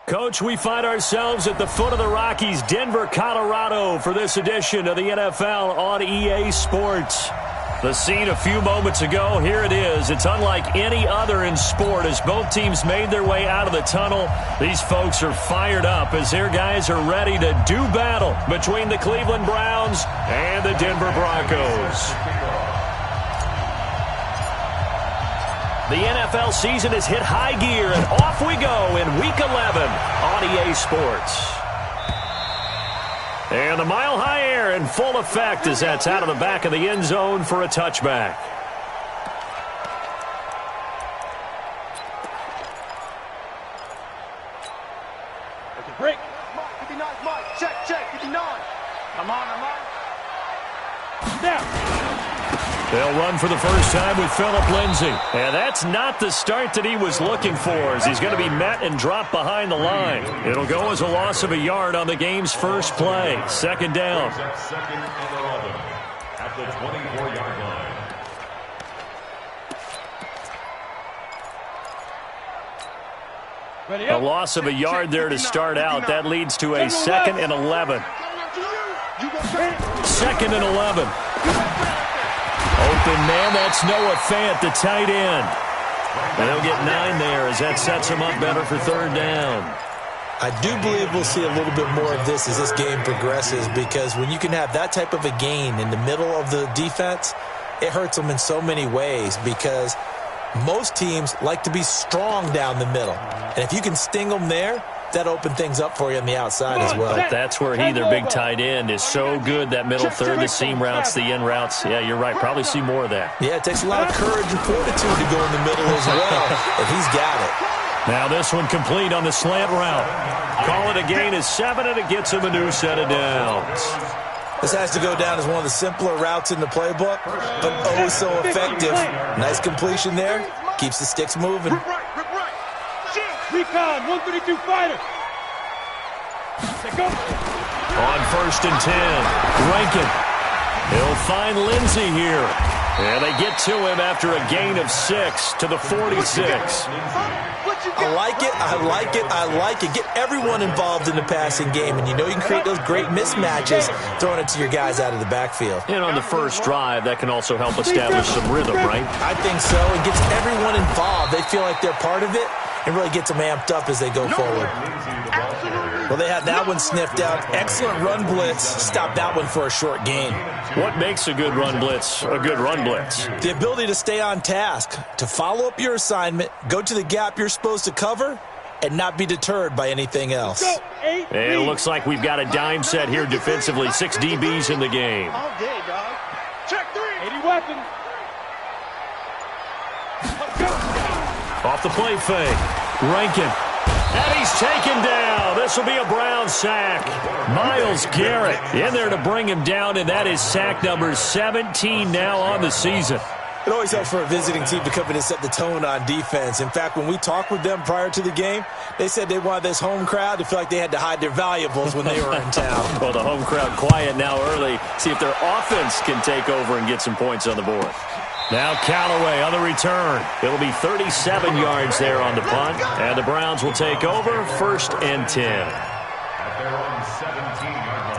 Coach, we find ourselves at the foot of the Rockies, Denver, Colorado, for this edition of the NFL on EA Sports. The scene a few moments ago, here it is. It's unlike any other in sport as both teams made their way out of the tunnel. These folks are fired up as their guys are ready to do battle between the Cleveland Browns and the Denver Broncos. The NFL season has hit high gear, and off we go in Week 11 on EA Sports. And the mile-high air in full effect as that's out of the back of the end zone for a touchback. Okay, break. 59, Mike. Check. 59. Come on. Now. They'll run for the first time with Phillip Lindsay. And that's not the start that he was looking for as he's going to be met and dropped behind the line. It'll go as a loss of a yard on the game's first play. Second down. Second and 11 at the 24-yard line. A loss of a yard there to start out. That leads to a second and 11. Second and 11. Open man, that's Noah Fant, the tight end. And they'll get 9 there as that sets him up better for third down. I do believe we'll see a little bit more of this as this game progresses, because when you can have that type of a gain in the middle of the defense, it hurts them in so many ways, because most teams like to be strong down the middle. And if you can sting them there, that opened things up for you on the outside as well. But that's where their big tight end, is so good, that middle third, the seam routes, the in routes. Yeah, you're right. Probably see more of that. Yeah, it takes a lot of courage and fortitude to go in the middle as well, and he's got it. Now this one complete on the slant route. Call it a gain of 7, and it gets him a new set of downs. This has to go down as one of the simpler routes in the playbook, but oh so effective. Nice completion there. Keeps the sticks moving. Recon, 132 fighter. On first and 10, Rankin. He'll find Lindsay here. And they get to him after a gain of 6 to the 46. I like it. Get everyone involved in the passing game, and you know you can create those great mismatches throwing it to your guys out of the backfield. And on the first drive, that can also help establish some rhythm, right? I think so. It gets everyone involved. They feel like they're part of it, and really gets them amped up as they go forward. Well, they had that one sniffed out. Excellent run blitz. Stop that one for a short gain. What makes a good run blitz a good run blitz? The ability to stay on task, to follow up your assignment, go to the gap you're supposed to cover, and not be deterred by anything else. And it looks like we've got a dime set here defensively. 6 DBs in the game. All day, dog. Check 3. 80 weapon. Off the play fake. Rankin. And he's taken down. This will be a Brown sack. Myles Garrett in there to bring him down, and that is sack number 17 now on the season. It always helps for a visiting team to come in and set the tone on defense. In fact, when we talked with them prior to the game, they said they wanted this home crowd to feel like they had to hide their valuables when they were in town. Well, the home crowd quiet now early. See if their offense can take over and get some points on the board. Now Callaway on the return. It'll be 37 yards there on the punt. And the Browns will take over first and 10. At their own 17-yard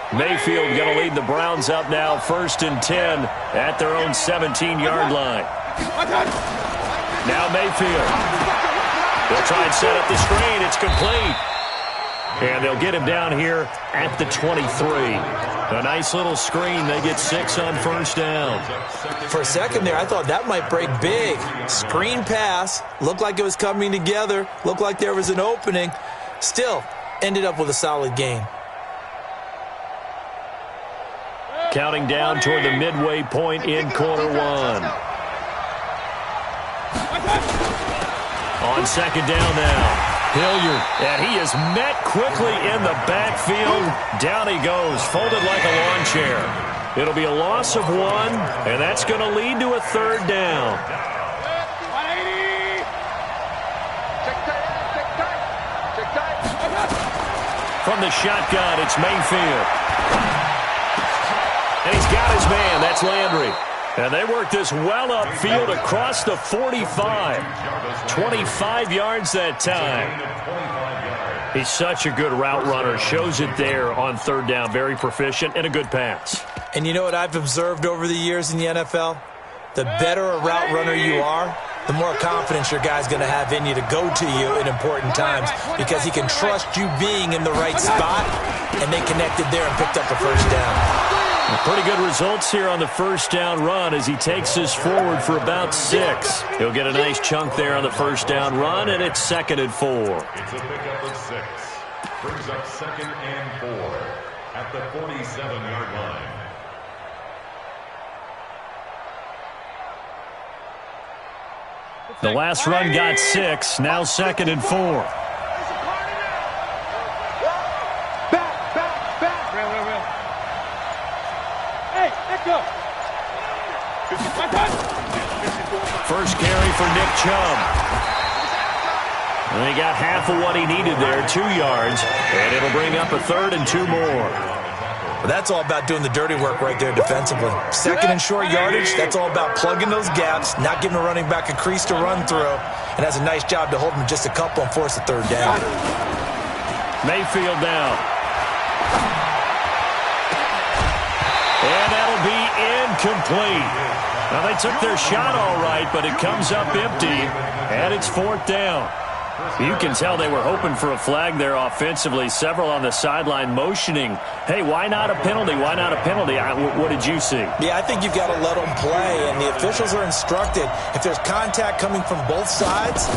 line. Mayfield going to lead the Browns up now first and 10 at their own 17-yard line. Now Mayfield. They'll try and set up the screen. It's complete. And they'll get him down here at the 23. A nice little screen. They get 6 on first down. For a second there, I thought that might break big. Screen pass. Looked like it was coming together. Looked like there was an opening. Still, ended up with a solid gain. Counting down toward the midway point in quarter 1. On second down now, Hilliard, and he is met quickly in the backfield. Down he goes, folded like a lawn chair. It'll be a loss of 1, and that's going to lead to a third down. 180. Check tight. From the shotgun, it's Mayfield. And he's got his man. That's Landry. And they work this well upfield across the 45. 25 yards that time. He's such a good route runner. Shows it there on third down. Very proficient and a good pass. And you know what I've observed over the years in the NFL? The better a route runner you are, the more confidence your guy's going to have in you to go to you in important times because he can trust you being in the right spot, and they connected there and picked up a first down. Pretty good results here on the first down run as he takes us forward for about 6. He'll get a nice chunk there on the first down run, and it's 2nd and 4. It's a pickup of 6. Brings up 2nd and 4 at the 47-yard line. The last run got 6. Now 2nd and 4. First carry for Nick Chubb. And he got half of what he needed there, 2 yards. And it'll bring up a 3rd and 2 more. Well, that's all about doing the dirty work right there defensively. 2nd and short yardage, that's all about plugging those gaps, not giving a running back a crease to run through, and has a nice job to hold him just a couple and force a 3rd down. Mayfield down. And that'll be incomplete. Now, they took their shot all right, but it comes up empty, and it's 4th down. You can tell they were hoping for a flag there offensively. Several on the sideline motioning, hey, why not a penalty? Why not a penalty? What did you see? Yeah, I think you've got to let them play, and the officials are instructed. If there's contact coming from both sides,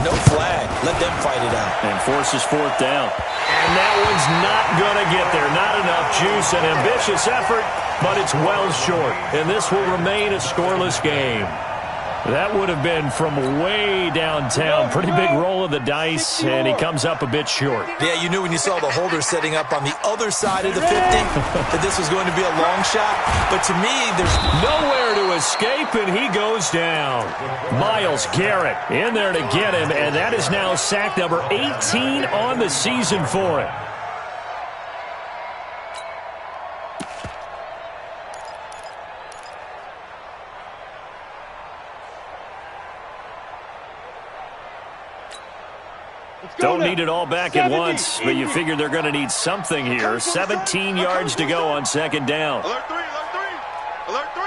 no flag. Let them fight it out. And forces 4th down. And that one's not going to get there. Not enough juice. An ambitious effort, but it's well short. And this will remain a scoreless game. That would have been from way downtown. Pretty big roll of the dice, and he comes up a bit short. Yeah, you knew when you saw the holder setting up on the other side of the 50 that this was going to be a long shot. But to me, there's nowhere to escape, and he goes down. Myles Garrett in there to get him, and that is now sack number 18 on the season for him. Don't need it all back at once, but you figure they're going to need something here. 17 yards to go on 2nd down. Alert 3, alert 3, alert 3.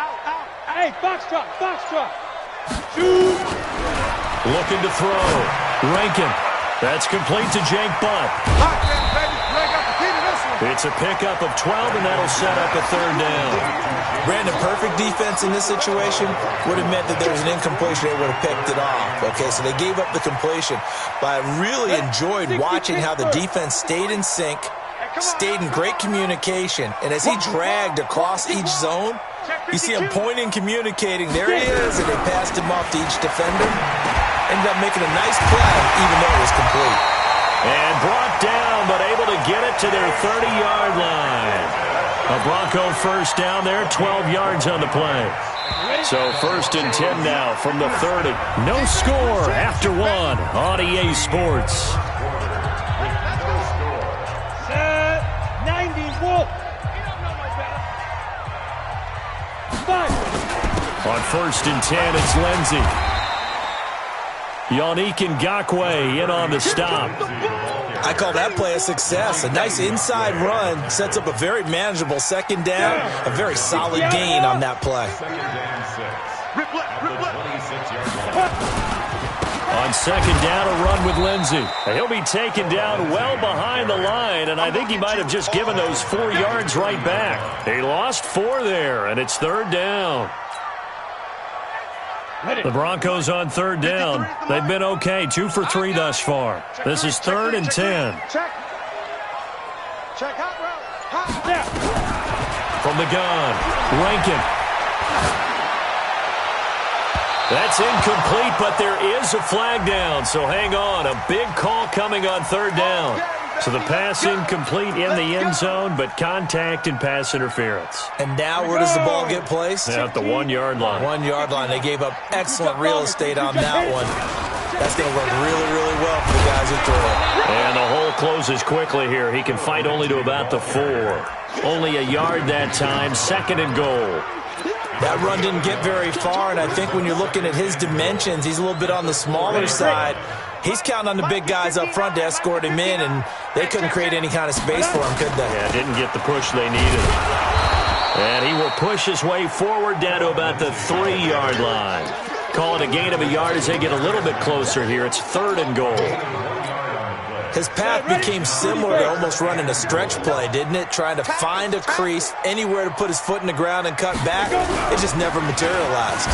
Out, out. Hey, foxtrot, foxtrot. Shoot. Looking to throw. Rankin. That's complete to Jake Butt. It's a pickup of 12, and that'll set up a 3rd down. Brandon, perfect defense in this situation would have meant that there was an incompletion. They would have picked it off. Okay, so they gave up the completion. But I really enjoyed watching how the defense stayed in sync, stayed in great communication, and as he dragged across each zone, you see him pointing, communicating. There he is, and they passed him off to each defender. Ended up making a nice play, even though it was complete. And brought down, but able to get it to their 30-yard line. A Bronco first down there, 12 yards on the play. So 1st and 10 now from the 30. No score after 1 on EA Sports. Set 90, Wolf. On 1st and 10, it's Lindsey. Yannick Ngakoue in on the stop. I call that play a success. A nice inside run sets up a very manageable 2nd down. A very solid gain on that play. 2nd and 6. On 2nd down, a run with Lindsey. He'll be taken down well behind the line, and I think he might have just given those 4 yards right back. He lost 4 there, and it's 3rd down. The Broncos on 3rd down. They've been okay, 2 for 3 thus far. This is 3rd and 10. Check. Check hot route. From the gun, Rankin. That's incomplete, but there is a flag down, so hang on. A big call coming on 3rd down. So the pass incomplete in the end zone, but contact and pass interference. And now where does the ball get placed? At the 1-yard line. 1-yard line. They gave up excellent real estate on that one. That's going to work really, really well for the guys who throw it. And the hole closes quickly here. He can fight only to about the 4. Only a yard that time, 2nd and goal. That run didn't get very far, and I think when you're looking at his dimensions, he's a little bit on the smaller side. He's counting on the big guys up front to escort him in, and they couldn't create any kind of space for him, could they? Yeah, didn't get the push they needed. And he will push his way forward down to about the 3-yard line. Call it a gain of a yard as they get a little bit closer here. It's 3rd and goal. His path became similar to almost running a stretch play, didn't it? Trying to find a crease, anywhere to put his foot in the ground and cut back. It just never materialized.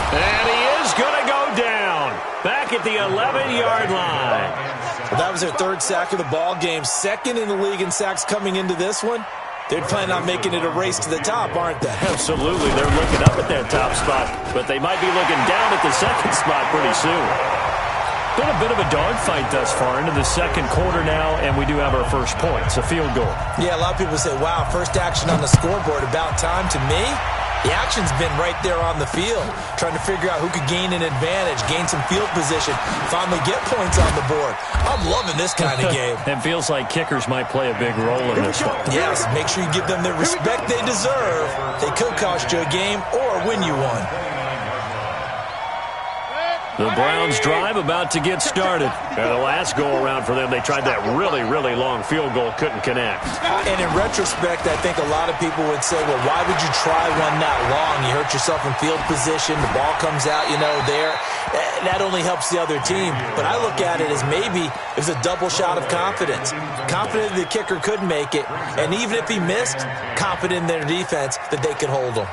And he is going to go down. Back at the 11-yard line. Well, that was their 3rd sack of the ball game. 2nd in the league in sacks coming into this one. They're planning on making it a race to the top, aren't they? Absolutely. They're looking up at that top spot, but they might be looking down at the 2nd spot pretty soon. Been a bit of a dogfight thus far into the 2nd quarter now, and we do have our first points, a field goal. Yeah, a lot of people say, wow, first action on the scoreboard, about time. To me, the action's been right there on the field, trying to figure out who could gain an advantage, gain some field position, finally get points on the board. I'm loving this kind of game. It feels like kickers might play a big role in this one. Yes, make sure you give them the respect they deserve. They could cost you a game or win you one. The Browns drive about to get started. And the last go-around for them, they tried that really, really long field goal, couldn't connect. And in retrospect, I think a lot of people would say, well, why would you try one that long? You hurt yourself in field position. The ball comes out, there. That only helps the other team. But I look at it as maybe it was a double shot of confidence. Confident the kicker could make it. And even if he missed, confident in their defense that they could hold him.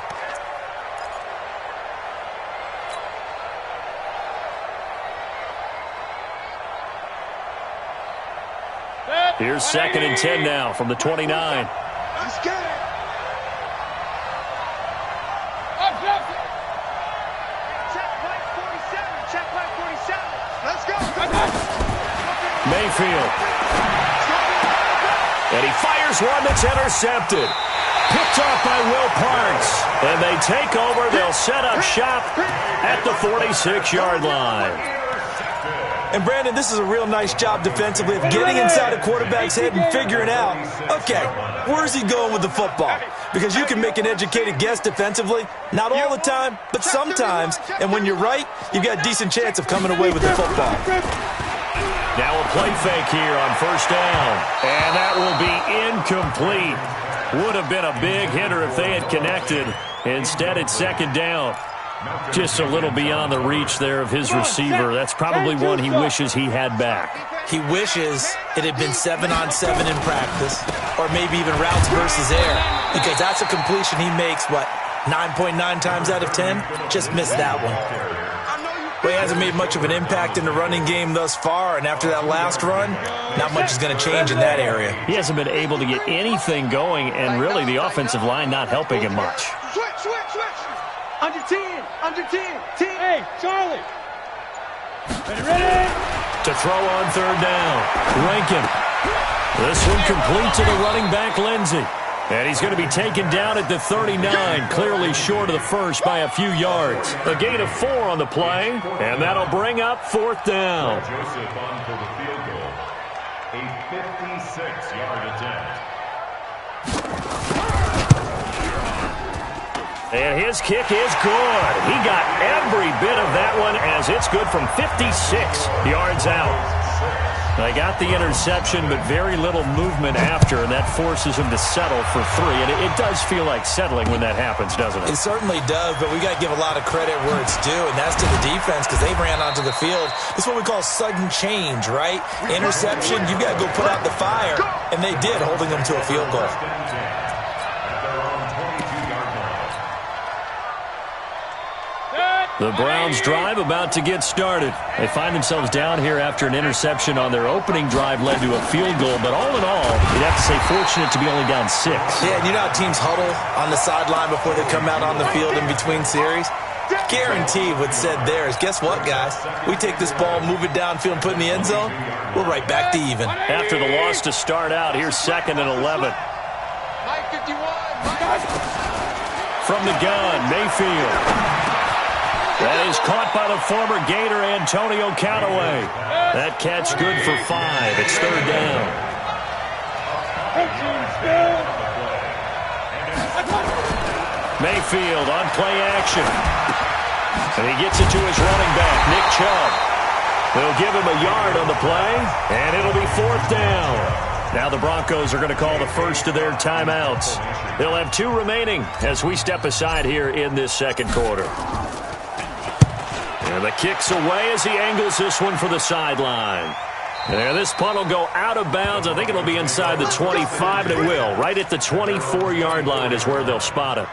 Here's 2nd and 10 now from the 29. Let's get it. Check play 47. Check play 47. Let's go. Mayfield. And he fires one that's intercepted. Picked off by Will Parks. And they take over. They'll set up shop at the 46-yard line. And, Brandon, this is a real nice job defensively of getting inside a quarterback's head and figuring out, okay, where's he going with the football? Because you can make an educated guess defensively, not all the time, but sometimes. And when you're right, you've got a decent chance of coming away with the football. Now a play fake here on 1st down. And that will be incomplete. Would have been a big hitter if they had connected. Instead, it's 2nd down. Just a little beyond the reach there of his receiver. That's probably one he wishes he had back. He wishes it had been 7-on-7 in practice, or maybe even routes versus air, because that's a completion he makes, 9.9 times out of 10? Just missed that one. Well, he hasn't made much of an impact in the running game thus far, and after that last run, not much is going to change in that area. He hasn't been able to get anything going, and really the offensive line not helping him much. Switch. Under 10. Under 10. 10. Hey, Charlie. Ready? To throw on 3rd down. Rankin. This one complete to the running back, Lindsey. And he's going to be taken down at the 39, clearly short of the first by a few yards. A gain of 4 on the play, and that'll bring up 4th down. Joseph on for the field goal. A 56-yard attempt. And his kick is good. He got every bit of that one as it's good from 56 yards out. They got the interception, but very little movement after, and that forces him to settle for 3. And it does feel like settling when that happens, doesn't it? It certainly does, but we got to give a lot of credit where it's due, and that's to the defense because they ran onto the field. This is what we call sudden change, right? Interception, you got to go put out the fire, and they did, holding them to a field goal. The Browns drive about to get started. They find themselves down here after an interception on their opening drive led to a field goal. But all in all, you'd have to say fortunate to be only down 6. Yeah, and you know how teams huddle on the sideline before they come out on the field in between series? Guarantee what's said there is, guess what, guys? We take this ball, move it downfield, and put it in the end zone, we're right back to even. After the loss to start out, here's 2nd and 11. From the gun, Mayfield. That is caught by the former Gator Antonio Callaway. That catch good for 5. It's third down. Mayfield on play action. And he gets it to his running back, Nick Chubb. They'll give him a yard on the play, and it'll be fourth down. Now the Broncos are going to call the first of their timeouts. They'll have 2 remaining as we step aside here in this second quarter. And the kick's away as he angles this one for the sideline. And this punt will go out of bounds. I think it'll be inside the 25, and it will. Right at the 24-yard line is where they'll spot it.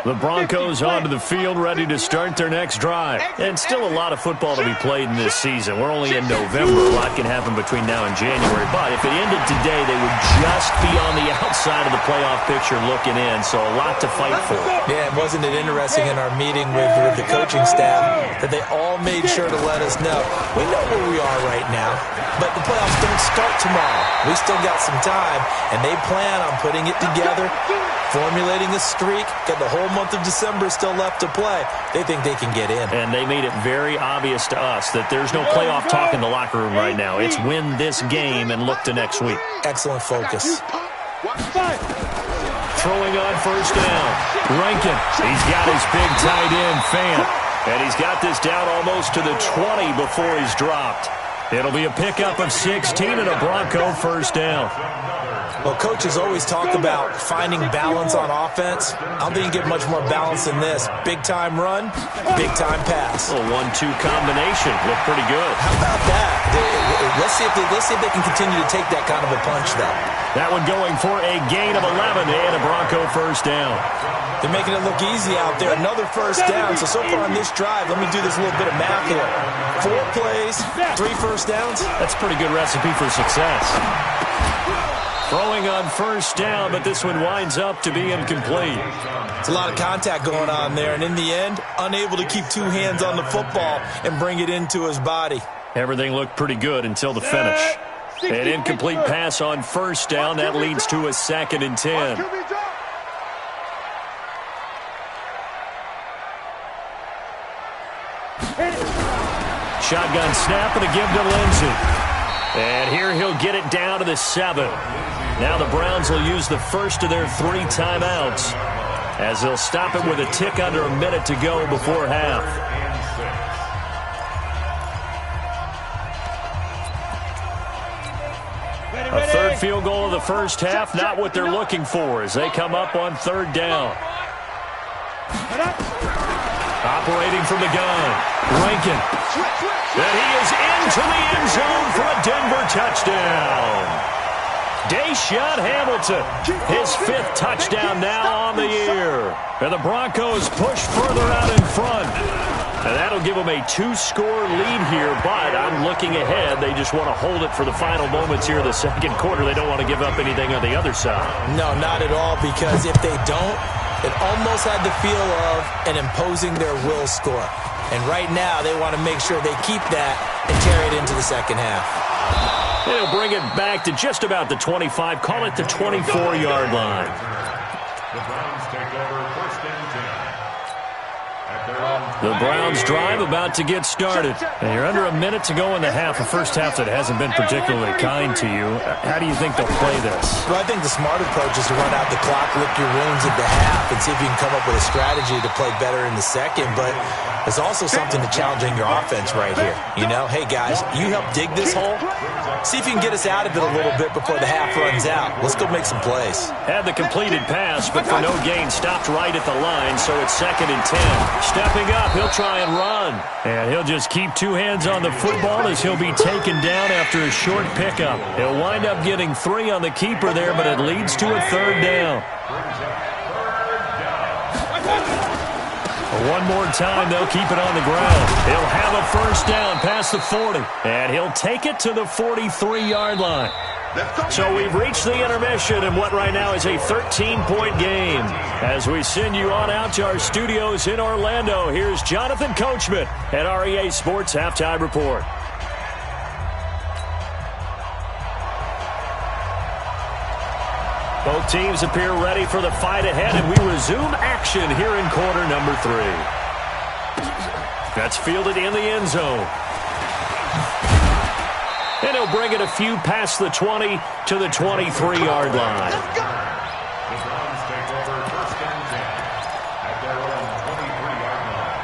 The Broncos onto the field, ready to start their next drive. And still a lot of football to be played in this season. We're only in November. A lot can happen between now and January. But if it ended today, they would just be on the outside of the playoff picture looking in. So a lot to fight for. Yeah, and wasn't it interesting in our meeting with the coaching staff that they all made sure to let us know, we know where we are right now, but the playoffs don't start tomorrow. We still got some time, and they plan on putting it together, formulating a streak, got the whole month of December still left to play. They think they can get in. And they made it very obvious to us that there's no playoff talk in the locker room right now. It's win this game and look to next week. Excellent focus. Throwing on first down. Rankin, he's got his big tight end, Fant. And he's got this down almost to the 20 before he's dropped. It'll be a pickup of 16 and a Bronco first down. Well, coaches always talk about finding balance on offense. I don't think you get much more balance than this. Big-time run, big-time pass. A 1-2 combination. Looked pretty good. How about that? Let's see if they can continue to take that kind of a punch, though. That one going for a gain of 11 and a Bronco first down. They're making it look easy out there. Another first down. So far on this drive, let me do this little bit of math here. 4 plays, 3 first downs. That's a pretty good recipe for success. Throwing on first down, but this one winds up to be incomplete. It's a lot of contact going on there, and in the end, unable to keep 2 hands on the football and bring it into his body. Everything looked pretty good until the finish. An incomplete pass on first down. That leads to a 2nd and 10. Shotgun snap and a give to Lindsey. And here he'll get it down to the 7. Now the Browns will use the first of their 3 timeouts as they'll stop it with a tick under a minute to go before half. A third field goal of the first half, not what they're looking for as they come up on 3rd down. Operating from the gun, Rankin. And he is into the end zone for a Denver touchdown. Deshaun Hamilton, his 5th touchdown now on the year. And the Broncos push further out in front. And that'll give them a 2-score lead here, but I'm looking ahead. They just want to hold it for the final moments here of the second quarter. They don't want to give up anything on the other side. No, not at all, because if they don't, it almost had the feel of an imposing their will score. And right now, they want to make sure they keep that and carry it into the second half. They'll bring it back to just about the 25. Call it the 24-yard line. The Browns take over 1st and 10. The Browns drive about to get started. And you're under a minute to go in the half. A first half that hasn't been particularly kind to you. How do you think they'll play this? Well, I think the smart approach is to run out the clock, lick your wounds at the half, and see if you can come up with a strategy to play better in the second. But there's also something to challenging your offense right here. You know, hey, guys, you help dig this hole. See if you can get us out of it a little bit before the half runs out. Let's go make some plays. Had the completed pass, but for no gain, stopped right at the line, so it's 2nd and 10. Stepping up, he'll try and run. And he'll just keep 2 hands on the football as he'll be taken down after a short pickup. He'll wind up getting 3 on the keeper there, but it leads to a 3rd down. One more time, they'll keep it on the ground. He'll have a first down past the 40, and he'll take it to the 43-yard line. So we've reached the intermission in what right now is a 13-point game. As we send you on out to our studios in Orlando, here's Jonathan Coachman at REA Sports Halftime Report. Both teams appear ready for the fight ahead, and we resume action here in quarter number 3. That's fielded in the end zone. And he'll bring it a few past the 20 to the 23-yard line. The Browns take over first and 10 at their own 23-yard line.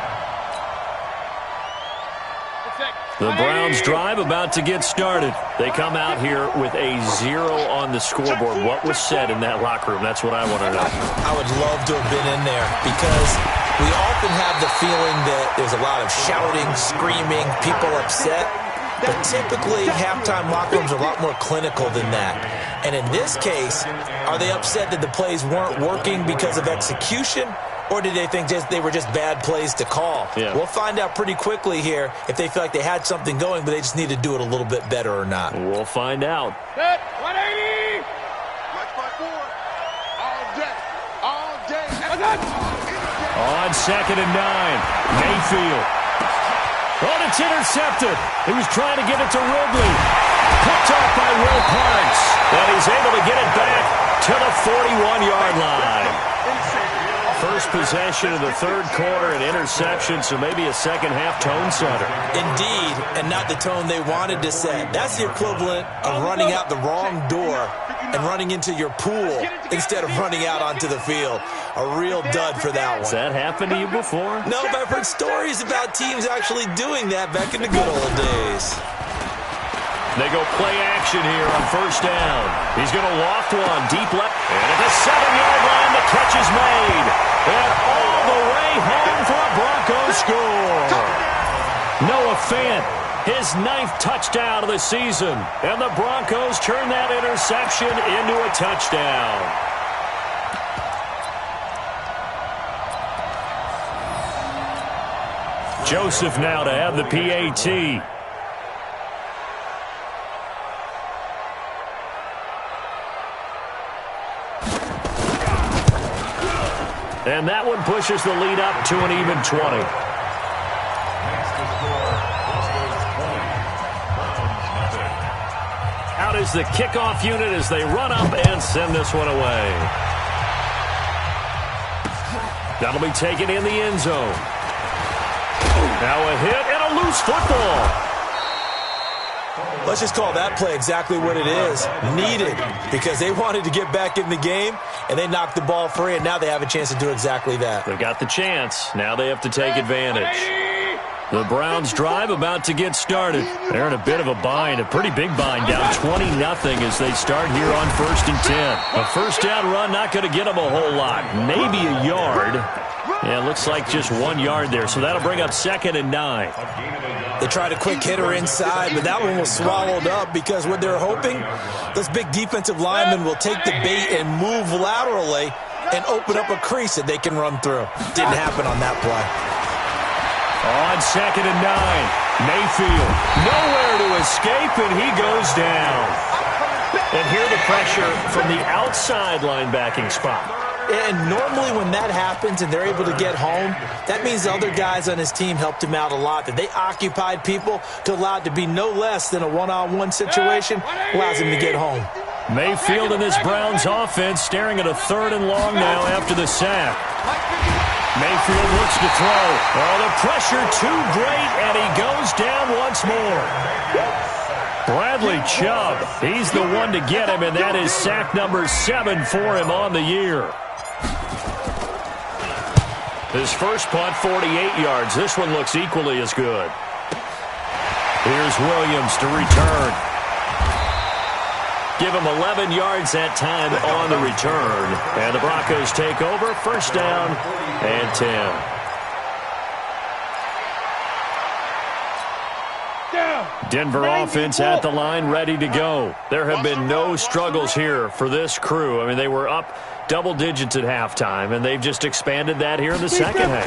The Browns drive about to get started. They come out here with a 0 on the scoreboard. What was said in that locker room? That's what I want to know. I would love to have been in there because we often have the feeling that there's a lot of shouting, screaming, people upset. But typically, halftime locker rooms are a lot more clinical than that. And in this case, are they upset that the plays weren't working because of execution? Or did they think they were just bad plays to call? Yeah. We'll find out pretty quickly here if they feel like they had something going, but they just need to do it a little bit better or not. We'll find out. Set, 180. Watch my board. All day. All day. On 2nd and 9, Mayfield. Oh, it's intercepted. He was trying to get it to Ridley. Picked off by Will Parks. And he's able to get it back to the 41-yard line. First possession of the third quarter, an interception, so maybe a second-half tone setter. Indeed, and not the tone they wanted to set. That's the equivalent of running out the wrong door and running into your pool instead of running out onto the field. A real dud for that one. Has that happened to you before? No, but I've heard stories about teams actually doing that back in the good old days. They go play action here on first down. He's going to loft one deep left. And at the 7-yard line, the catch is made. And all the way home for a Broncos score. Noah Fant, his 9th touchdown of the season. And the Broncos turn that interception into a touchdown. Joseph now to have the PAT. And that one pushes the lead up to an even 20. Makes the score. Broncos 20. Browns nothing. Out is the kickoff unit as they run up and send this one away. That'll be taken in the end zone. Now a hit and a loose football. Let's just call that play exactly what it is. Needed, because they wanted to get back in the game, and they knocked the ball free, and now they have a chance to do exactly that. They've got the chance. Now they have to take advantage. The Browns drive about to get started. They're in a bit of a bind, a pretty big bind, down 20-0 as they start here on 1st and 10. A first down run not going to get them a whole lot, maybe a yard. Yeah, it looks like just 1 yard there, so that'll bring up 2nd and 9. They tried a quick hitter inside, but that one was swallowed up because what they're hoping, those big defensive linemen will take the bait and move laterally and open up a crease that they can run through. Didn't happen on that play. On 2nd and 9, Mayfield nowhere to escape, and he goes down. And here the pressure from the outside linebacking spot. And normally when that happens and they're able to get home, that means the other guys on his team helped him out a lot, that they occupied people to allow it to be no less than a one-on-one situation, allows him to get home. Mayfield and this Browns offense staring at a 3rd and long now after the sack. Mayfield looks to throw. Oh, the pressure too great, and he goes down once more. Bradley Chubb, he's the one to get him, and that is sack number 7 for him on the year. His first punt, 48 yards. This one looks equally as good. Here's Williams to return. Give him 11 yards that time on the return. And the Broncos take over, first down and 10. Denver offense at the line, ready to go. There have been no struggles here for this crew. I mean, they were up double digits at halftime, and they've just expanded that here in the second half.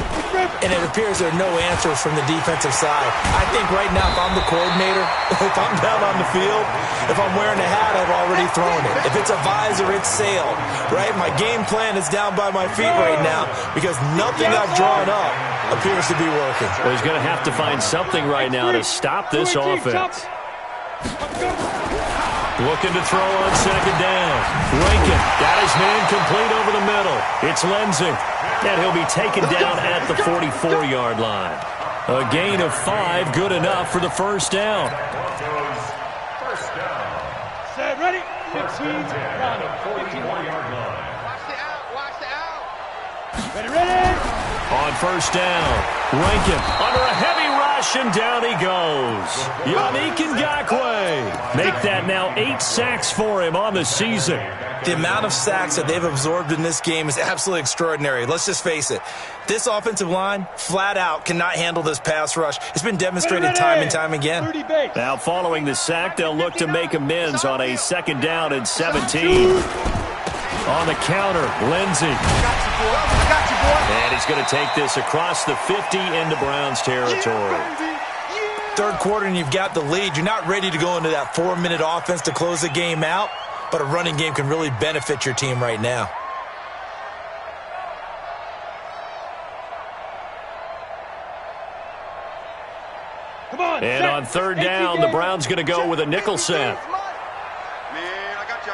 And it appears there are no answers from the defensive side. I think right now, if I'm the coordinator, if I'm down on the field, if I'm wearing a hat, I've already thrown it. If it's a visor, it's sailed, right? My game plan is down by my feet right now because nothing I've drawn up appears to be working. Well, he's going to have to find something right now to stop this offense. Looking to throw on second down. Rankin got his man complete over the middle. It's Lindsey. And he'll be taken down at the 44-yard line. A gain of 5, good enough for the first down. First down. Set, ready? 15, 44-yard line. Watch the out. Ready? On first down, Rankin under a heavy rush, and down he goes. Yannick Ngakoue. Make that now 8 sacks for him on the season. The amount of sacks that they've absorbed in this game is absolutely extraordinary. Let's just face it. This offensive line, flat out, cannot handle this pass rush. It's been demonstrated time and time again. Now, following the sack, they'll look to make amends on a second down and 17. On the counter, Lindsey. And he's going to take this across the 50 into Browns territory. Third quarter and you've got the lead. You're not ready to go into that 4-minute offense to close the game out, but a running game can really benefit your team right now. Come on, and on third down, the Browns going to go with a nickel set. Man, I got you.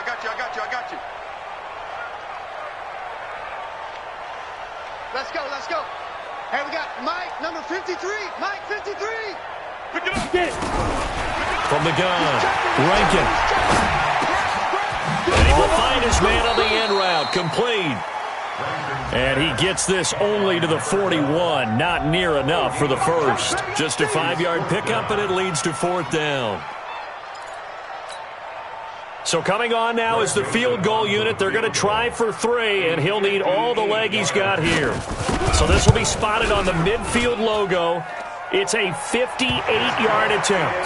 Let's go. Hey, we got Mike, number 53. Mike, 53. Pick it up. Get it. From the gun, Rankin. And he will find his man on the end route, complete. And he gets this only to the 41, not near enough for the first. Just a 5-yard pickup, and it leads to fourth down. So coming on now is the field goal unit. They're going to try for 3, and he'll need all the leg he's got here. So this will be spotted on the midfield logo. It's a 58-yard attempt.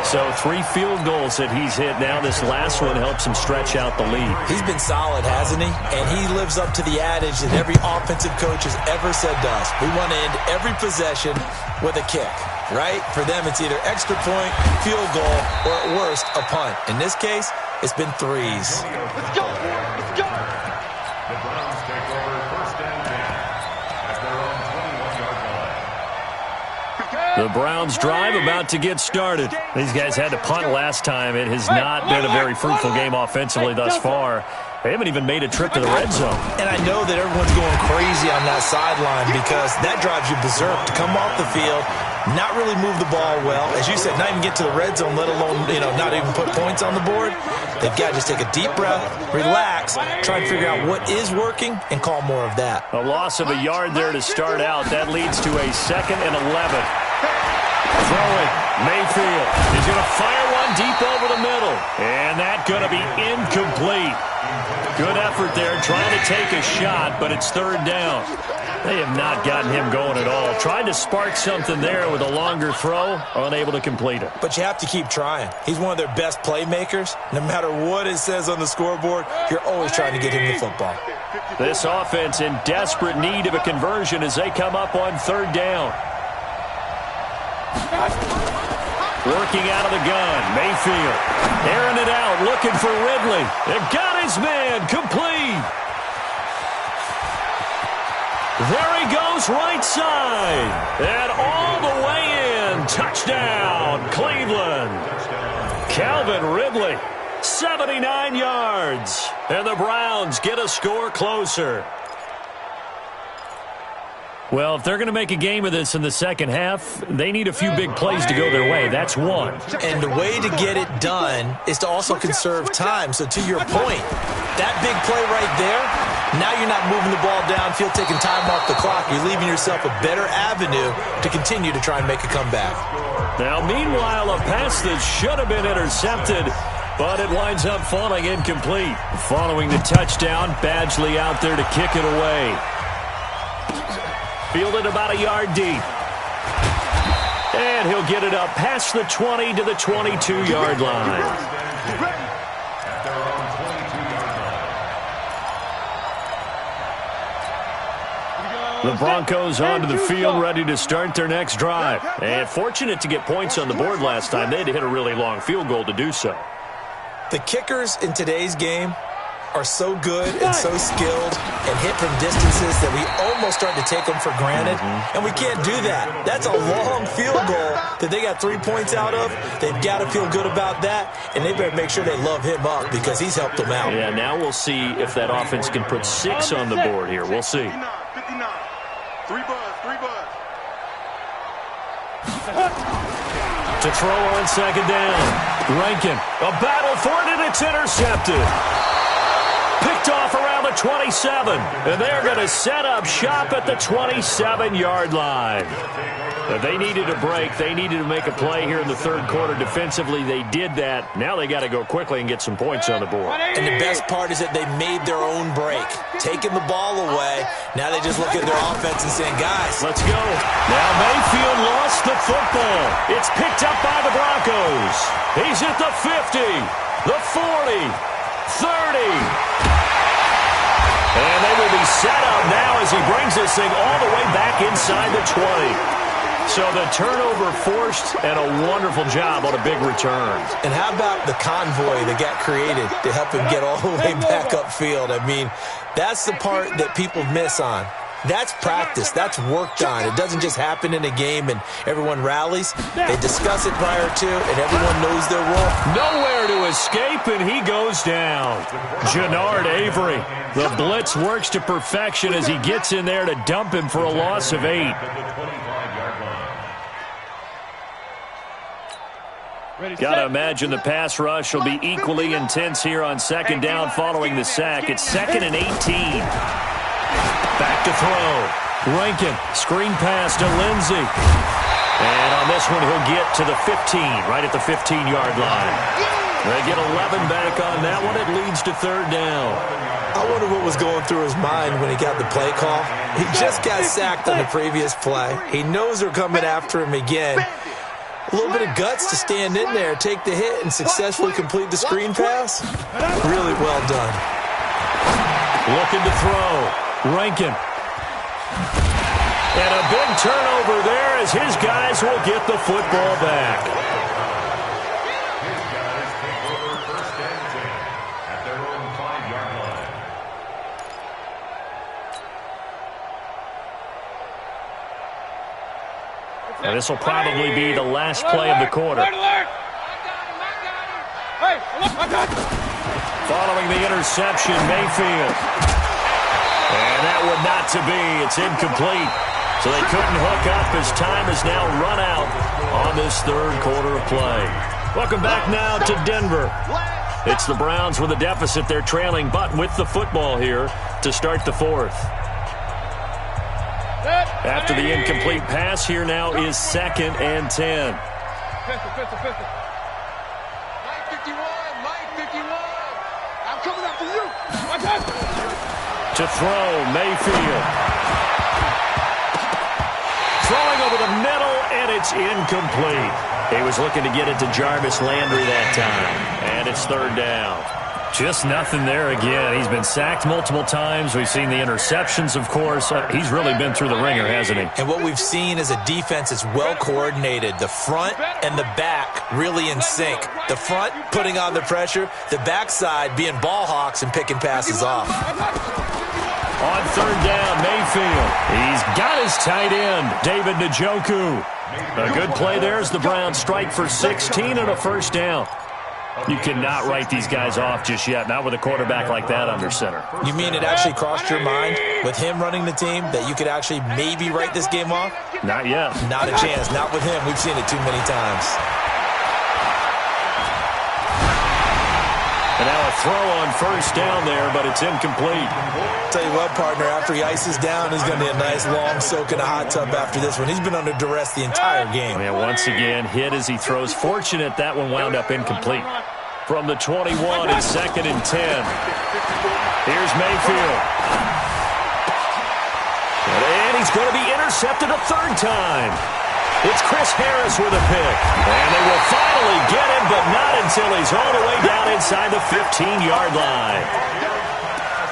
So 3 field goals that he's hit now. This last one helps him stretch out the lead. He's been solid, hasn't he? And he lives up to the adage that every offensive coach has ever said to us. We want to end every possession with a kick, right? For them, it's either extra point, field goal, or at worst, a punt. In this case, it's been 3s. Let's go. The Browns take over first and 10 at their own 21-yard line. The Browns drive about to get started. These guys had to punt last time. It has not been a very fruitful game offensively thus far. They haven't even made a trip to the red zone. And I know that everyone's going crazy on that sideline because that drives you berserk to come off the field, not really move the ball well. As you said, not even get to the red zone, let alone, not even put points on the board. They've got to just take a deep breath, relax, try and figure out what is working, and call more of that. A loss of a yard there to start out. That leads to a 2nd and 11. Throwing, Mayfield. He's going to fire one deep over the middle. And that's going to be incomplete. Good effort there, trying to take a shot, but it's third down. They have not gotten him going at all. Trying to spark something there with a longer throw, unable to complete it. But you have to keep trying. He's one of their best playmakers. No matter what it says on the scoreboard, you're always trying to get him the football. This offense in desperate need of a conversion as they come up on third down. Working out of the gun, Mayfield. Airing it out, looking for Ridley. They've got his man, complete. There he goes, right side. And all the way in. Touchdown, Cleveland. Calvin Ridley, 79 yards. And the Browns get a score closer. Well, if they're going to make a game of this in the second half, they need a few big plays to go their way. That's one. And the way to get it done is to also conserve time. So to your point, that big play right there, now you're not moving the ball downfield, taking time off the clock. You're leaving yourself a better avenue to continue to try and make a comeback. Now, meanwhile, a pass that should have been intercepted, but it winds up falling incomplete. Following the touchdown, Badgley out there to kick it away. Fielded about a yard deep. And he'll get it up past the 20 to the 22-yard line. The Broncos onto the field, ready to start their next drive. And fortunate to get points on the board last time. They had to hit a really long field goal to do so. The kickers in today's game are so good and so skilled and hit from distances that we almost start to take them for granted, and we can't do that. That's a long field goal that they got 3 points out of. They've got to feel good about that, and they better make sure they love him up because he's helped them out. Yeah, now we'll see if that offense can put 6 on the board here. We'll see. 59. 3 buzz. To throw on second down. Rankin, a battle for it, and it's intercepted. Picked off around the 27, and they're going to set up shop at the 27-yard line. If they needed a break, they needed to make a play here in the third quarter. Defensively, they did that. Now they got to go quickly and get some points on the board. And the best part is that they made their own break, taking the ball away. Now they just look at their offense and saying, guys, let's go. Now Mayfield lost the football. It's picked up by the Broncos. He's at the 50, the 40, 30. And they will be set up now as he brings this thing all the way back inside the 20. So the turnover forced, and a wonderful job on a big return. And how about the convoy that got created to help him get all the way back upfield? I mean, that's the part that people miss on. That's practice. That's worked on. It doesn't just happen in a game and everyone rallies. They discuss it prior to, and everyone knows their role. Nowhere to escape, and he goes down. Jannard Avery. The blitz works to perfection as he gets in there to dump him for a loss of 8. Got to imagine the pass rush will be equally intense here on second down following the sack. It's 2nd and 18. Back to throw. Rankin, screen pass to Lindsey. And on this one, he'll get to the 15, right at the 15-yard line. They get 11 back on that one. It leads to third down. I wonder what was going through his mind when he got the play call. He just got sacked on the previous play. He knows they're coming after him again. A little bit of guts to stand in there, take the hit, and successfully complete the screen pass. Really well done. Looking to throw. Rankin. And a big turnover there as his guys will get the football back. His guys take over 1st and 10 at their own 5-yard line. Now this will probably be the last play of the quarter. Following the interception, Mayfield. And that would not to be. It's incomplete. So they couldn't hook up as time has now run out on this third quarter of play. Welcome back now to Denver. It's the Browns with a deficit. They're trailing, but with the football here to start the fourth. After the incomplete pass, here now is 2nd and 10. Mike 51, Mike 51. I'm coming after you. To throw, Mayfield. Throwing over the middle, and it's incomplete. He was looking to get it to Jarvis Landry that time, and it's third down. Just nothing there again. He's been sacked multiple times. We've seen the interceptions, of course. He's really been through the ringer, hasn't he? And what we've seen is a defense that's well coordinated. The front and the back really in sync. The front putting on the pressure, the backside being ball hawks and picking passes off. On third down, Mayfield. He's got his tight end, David Njoku. A good play there as the Browns strike for 16 and a first down. You cannot write these guys off just yet, not with a quarterback like that under center. You mean it actually crossed your mind with him running the team that you could actually maybe write this game off? Not yet. Not a chance. Not with him. We've seen it too many times. And now a throw on first down there, but it's incomplete. Tell you what, partner, after he ices down, he's going to be a nice long soak in a hot tub after this one. He's been under duress the entire game. And once again, hit as he throws. Fortunate that one wound up incomplete. From the 21, it's 2nd and 10. Here's Mayfield. And he's going to be intercepted a third time. It's Chris Harris with a pick. And they will finally get him, but not until he's all the way down inside the 15-yard line.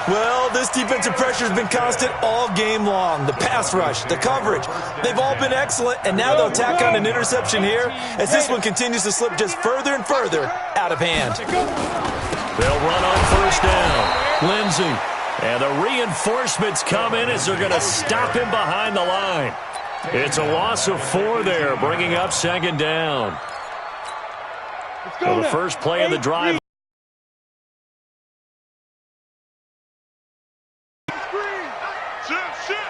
Well, this defensive pressure has been constant all game long. The pass rush, the coverage, they've all been excellent, and now they'll tack on an interception here as this one continues to slip just further and further out of hand. They'll run on first down. Lindsey. And the reinforcements come in as they're going to stop him behind the line. It's a loss of 4 there, bringing up second down. So the first play of the drive.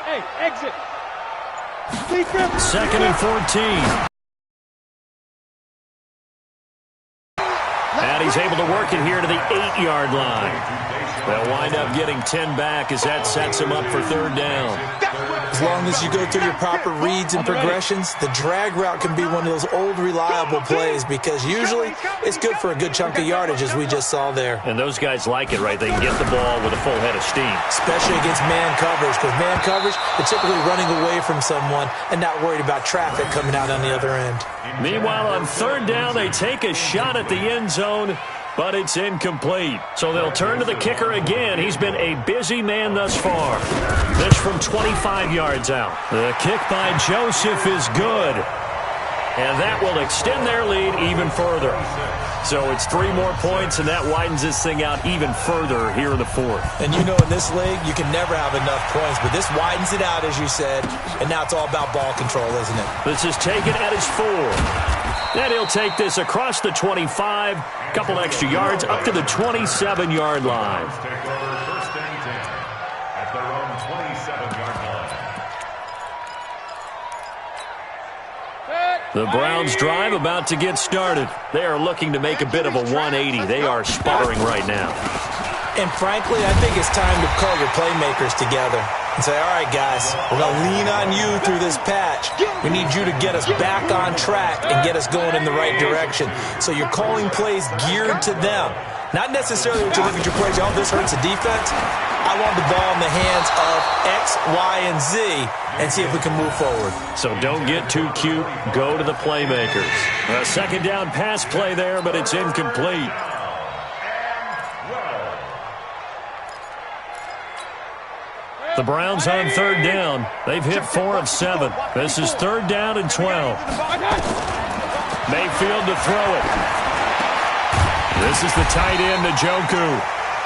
Hey, exit. Second and 14. And he's able to work it here to the 8-yard line. They'll wind up getting 10 back as that sets him up for third down. As long as you go through your proper reads and progressions, the drag route can be one of those old reliable plays because usually it's good for a good chunk of yardage as we just saw there. And those guys like it, right? They can get the ball with a full head of steam. Especially against man coverage because man coverage, they're typically running away from someone and not worried about traffic coming out on the other end. Meanwhile, on third down, they take a shot at the end zone, but it's incomplete. So they'll turn to the kicker again. He's been a busy man thus far. This from 25 yards out. The kick by Joseph is good. And that will extend their lead even further. So it's 3 more points, and that widens this thing out even further here in the fourth. And you know in this league, you can never have enough points, but this widens it out, as you said, and now it's all about ball control, isn't it? This is taken at his 4. Then he'll take this across the 25, couple extra yards up to the 27-yard line. Take over first and 10 at their own 27-yard line. The Browns drive about to get started. They are looking to make a bit of a 180. They are sputtering right now. And frankly, I think it's time to call your playmakers together and say, all right, guys, we're going to lean on you through this patch. We need you to get us back on track and get us going in the right direction. So you're calling plays geared to them. Not necessarily when you look at your plays, oh, this hurts the defense. I want the ball in the hands of X, Y, and Z and see if we can move forward. So don't get too cute. Go to the playmakers. A second down pass play there, but it's incomplete. The Browns on third down. They've hit 4 of 7. This is third down and 12. Mayfield to throw it. This is the tight end, Njoku.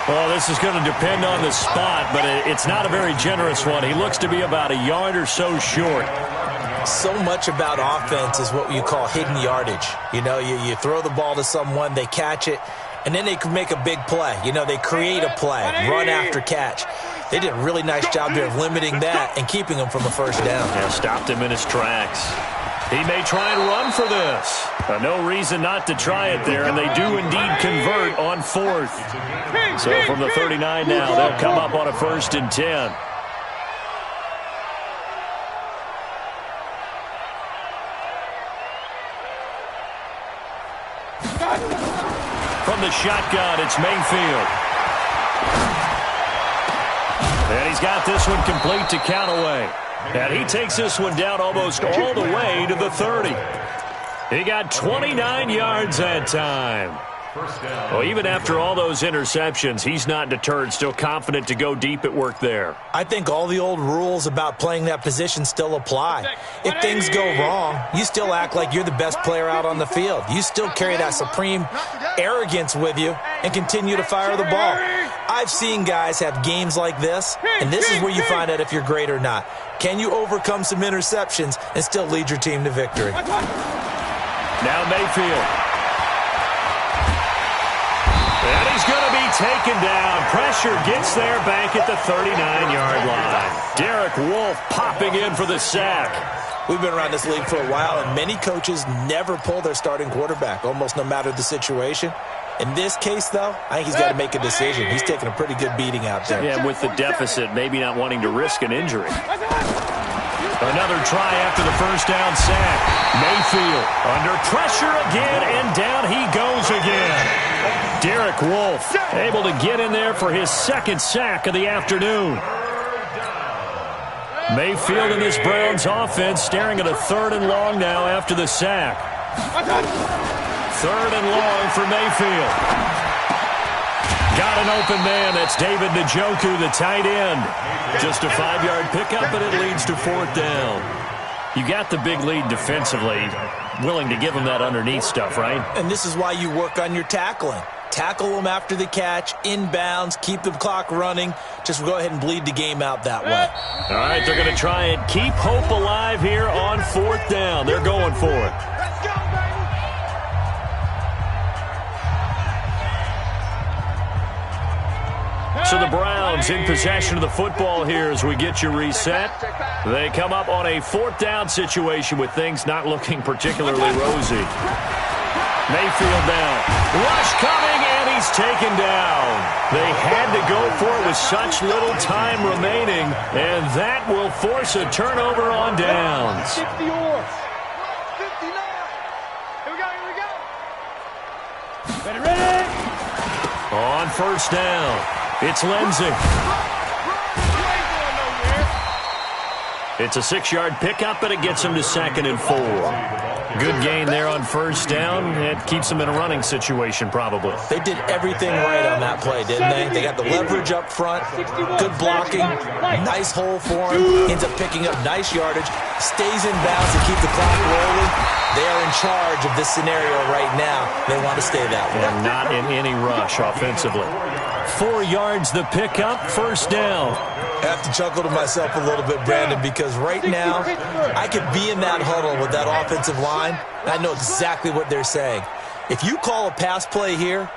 Well, this is going to depend on the spot, but it's not a very generous one. He looks to be about a yard or so short. So much about offense is what you call hidden yardage. You know, you throw the ball to someone, they catch it, and then they can make a big play. You know, they create a play, run after catch. They did a really nice job there of limiting that and keeping him from a first down. Yeah, stopped him in his tracks. He may try and run for this. No reason not to try it there, and they do indeed convert on 4th. So from the 39 now, they'll come up on a 1st and 10. From the shotgun, it's Mayfield. And he's got this one complete to Callaway. And he takes this one down almost all the way to the 30. He got 29 yards that time. Well, even after all those interceptions, he's not deterred, still confident to go deep at work there. I think all the old rules about playing that position still apply. If things go wrong, you still act like you're the best player out on the field. You still carry that supreme arrogance with you and continue to fire the ball. I've seen guys have games like this, and this is where you find out if you're great or not. Can you overcome some interceptions and still lead your team to victory? Now Mayfield. And he's going to be taken down. Pressure gets there back at the 39-yard line. Derek Wolfe popping in for the sack. We've been around this league for a while, and many coaches never pull their starting quarterback, almost no matter the situation. In this case, though, I think he's got to make a decision. He's taking a pretty good beating out there. Yeah, with the deficit, maybe not wanting to risk an injury. Another try after the first down sack. Mayfield under pressure again, and down he goes again. Derek Wolfe able to get in there for his 2nd sack of the afternoon. Mayfield in this Browns offense staring at a 3rd and long now after the sack. 3rd and long for Mayfield. Got an open man. That's David Njoku, the tight end. Just a 5-yard pickup, but it leads to 4th down. You got the big lead defensively. Willing to give him that underneath stuff, right? And this is why you work on your tackling. tackle them after the catch, inbounds, keep the clock running. Just go ahead and bleed the game out that way. All right, they're going to try and keep hope alive here on 4th down. They're going for it. Let's go, baby. So the Browns in possession of the football here as we get you reset. They come up on a 4th down situation with things not looking particularly rosy. Mayfield down. Rush coming, and he's taken down. They had to go for it with such little time remaining, and that will force a turnover on downs. 60 yours. 59. Here we go, here we go. Ready, ready. On 1st down, it's Lindsey. It's a 6-yard pickup, but it gets him to 2nd and 4. Good gain there on 1st down. It keeps them in a running situation, probably. They did everything right on that play, didn't they? They got the leverage up front, good blocking, nice hole for him, ends up picking up nice yardage, stays in bounds to keep the clock rolling. They are in charge of this scenario right now. They want to stay that way. And not in any rush offensively. 4 yards the pickup, 1st down. I have to chuckle to myself a little bit, Brandon, because right now I could be in that huddle with that offensive line, and I know exactly what they're saying. If you call a pass play here,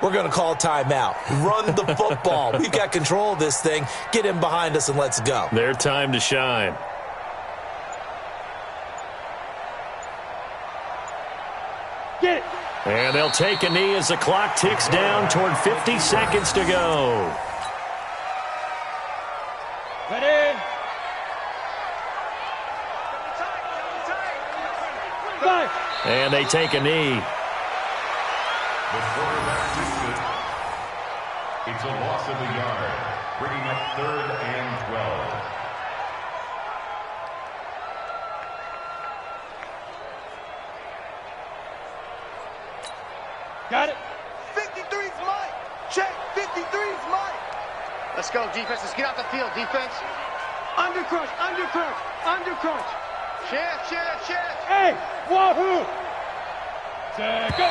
we're going to call timeout. Run the football. We've got control of this thing. Get him behind us and let's go. Their time to shine. Get it. And they'll take a knee as the clock ticks down toward 50 seconds to go. Ready. Five. And they take a knee. The quarterback gets it. It's a loss of a yard, bringing up 3rd and 12. Got it. 53's Mike. Check. 53's Mike. Let's go, defense. Let's get out the field, defense. Under crunch, under crunch, under crunch. Chance. Hey, wahoo. Go.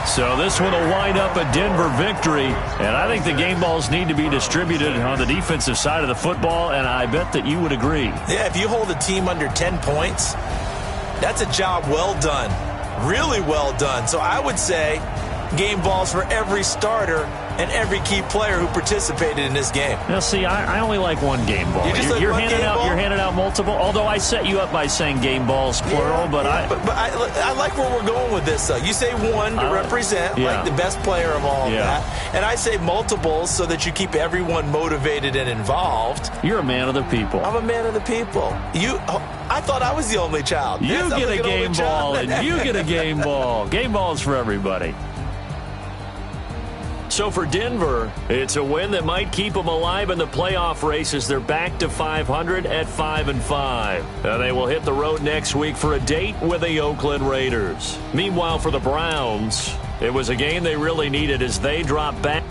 So this one will wind up a Denver victory, and I think the game balls need to be distributed on the defensive side of the football, and I bet that you would agree. Yeah, if you hold a team under 10 points, that's a job well done. Really well done. So I would say game balls for every starter and every key player who participated in this game. Now, see, I only like one game ball. You're handing out. You're handing out multiple. Although I set you up by saying game balls plural, but I like where we're going with this. Though you say one to represent like the best player of all of that, and I say multiples so that you keep everyone motivated and involved. You're a man of the people. I'm a man of the people. I thought I was the only child. You get a game ball, and you get a game ball. Game balls for everybody. So for Denver, it's a win that might keep them alive in the playoff race as they're back to 500 at 5-5. They will hit the road next week for a date with the Oakland Raiders. Meanwhile, for the Browns, it was a game they really needed as they drop back.